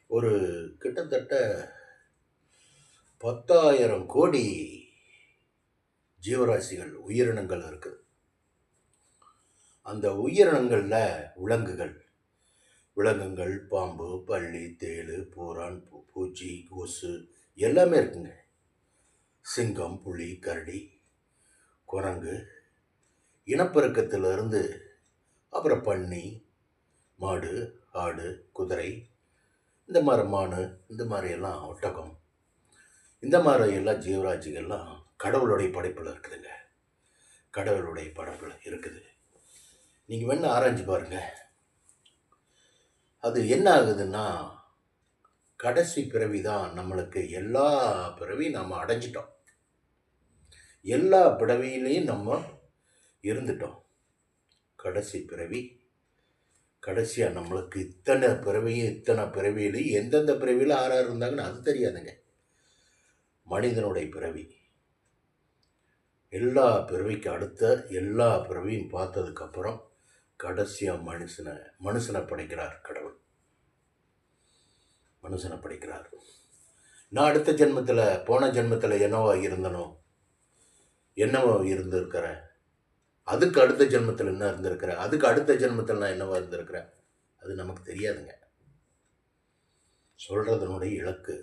ஒரு கிட்டத்தட்ட 10,000 கோடி ஜீவராசிகள், உயிரினங்கள் இருக்குது. அந்த உயிரினங்கள்ல விலங்குகள், விலங்குகள், பாம்பு, பல்லி, தேளு, பூரான், பூச்சி, கொசு எல்லாமே இருக்குங்க. சிங்கம், புலி, கரடி, குரங்கு, இனப்பெருக்கத்திலிருந்து அப்புறம் பன்னி, மாடு, ஆடு, குதிரை, இந்த மாதிரி மானு, இந்த மாதிரி எல்லாம் ஒட்டகம், இந்த மாதிரி எல்லாம் ஜீவராசிகள்லாம் கடவுளுடைய படைப்பில் இருக்குதுங்க. கடவுளுடைய படைப்பில் இருக்குது. நீங்கள் வேணா ஆராய்ச்சி பாருங்க. அது என்ன ஆகுதுன்னா, கடைசி பிறவி தான் நம்மளுக்கு. எல்லா பிறவியும் நம்ம அடைஞ்சிட்டோம். எல்லா பிறவியிலையும் நம்ம இருந்துட்டோம். கடைசி பிறவி, கடைசியாக நம்மளுக்கு இத்தனை பிறவியிலையும் எந்தெந்த பிறவியில் ஆறாறு இருந்தாங்கன்னு அது தெரியாதுங்க. மனிதனுடைய பிறவி, எல்லா பிறவிக்கு அடுத்த எல்லா பிறவியும் பார்த்ததுக்கப்புறம் கடைசியாக மனுஷனை படைக்கிறார் கடவுள். மனுஷனை படைக்கிறார். நான் அடுத்த ஜென்மத்தில், போன ஜென்மத்தில் என்னவோ இருந்திருக்கிறேன். அதுக்கு அடுத்த ஜென்மத்தில் என்ன இருந்திருக்கிறேன், அதுக்கு அடுத்த ஜென்மத்தில் நான் என்னவா இருந்திருக்கிறேன், அது நமக்கு தெரியாதுங்க. சொல்கிறதனுடைய இலக்கு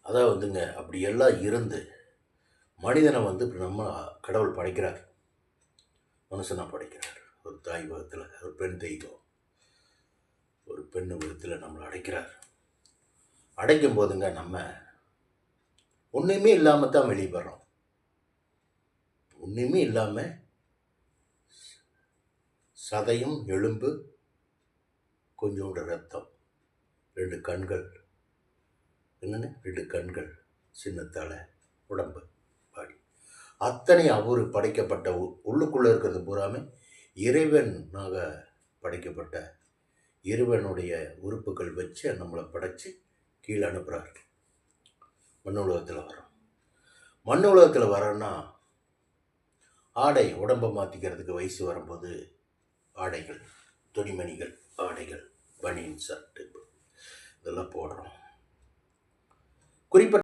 அதான் வந்துங்க. அப்படி எல்லாம் இருந்து மனிதனை நம்ம கடவுள் படைக்கிறார். மனுஷனாக படைக்கிறார். ஒரு தாய் வகத்தில், ஒரு பெண் தெய்வம், ஒரு பெண் விதத்தில் நம்மளை அடைக்கிறார். அடைக்கும் போதுங்க நம்ம ஒன்றுமே இல்லாமல் தான் வெளியே வர்றோம். ஒன்றுமே இல்லாமல் சதையும் எலும்பு, கொஞ்சோண்டு ரத்தம், 2 கண்கள், என்னங்க 2 கண்கள், சின்ன தலை, உடம்பு, பாடி, அத்தனை அவர் படைக்கப்பட்ட உள்ளுக்குள்ளே இருக்கிறது பூராமே இறைவனாக படைக்கப்பட்ட இறைவனுடைய உறுப்புகள் வச்சு நம்மளை படைச்சு கீழே அனுப்புகிறார். மண் உலகத்தில் வரோம். மண் உலகத்தில் வரோன்னா ஆடை, உடம்பை மாற்றிக்கிறதுக்கு வயசு வரும்போது ஆடைகள், துணிமணிகள், ஆடைகள், பனியன், ஷர்ட்டு இதெல்லாம் போடுறோம். குறிப்பிட்ட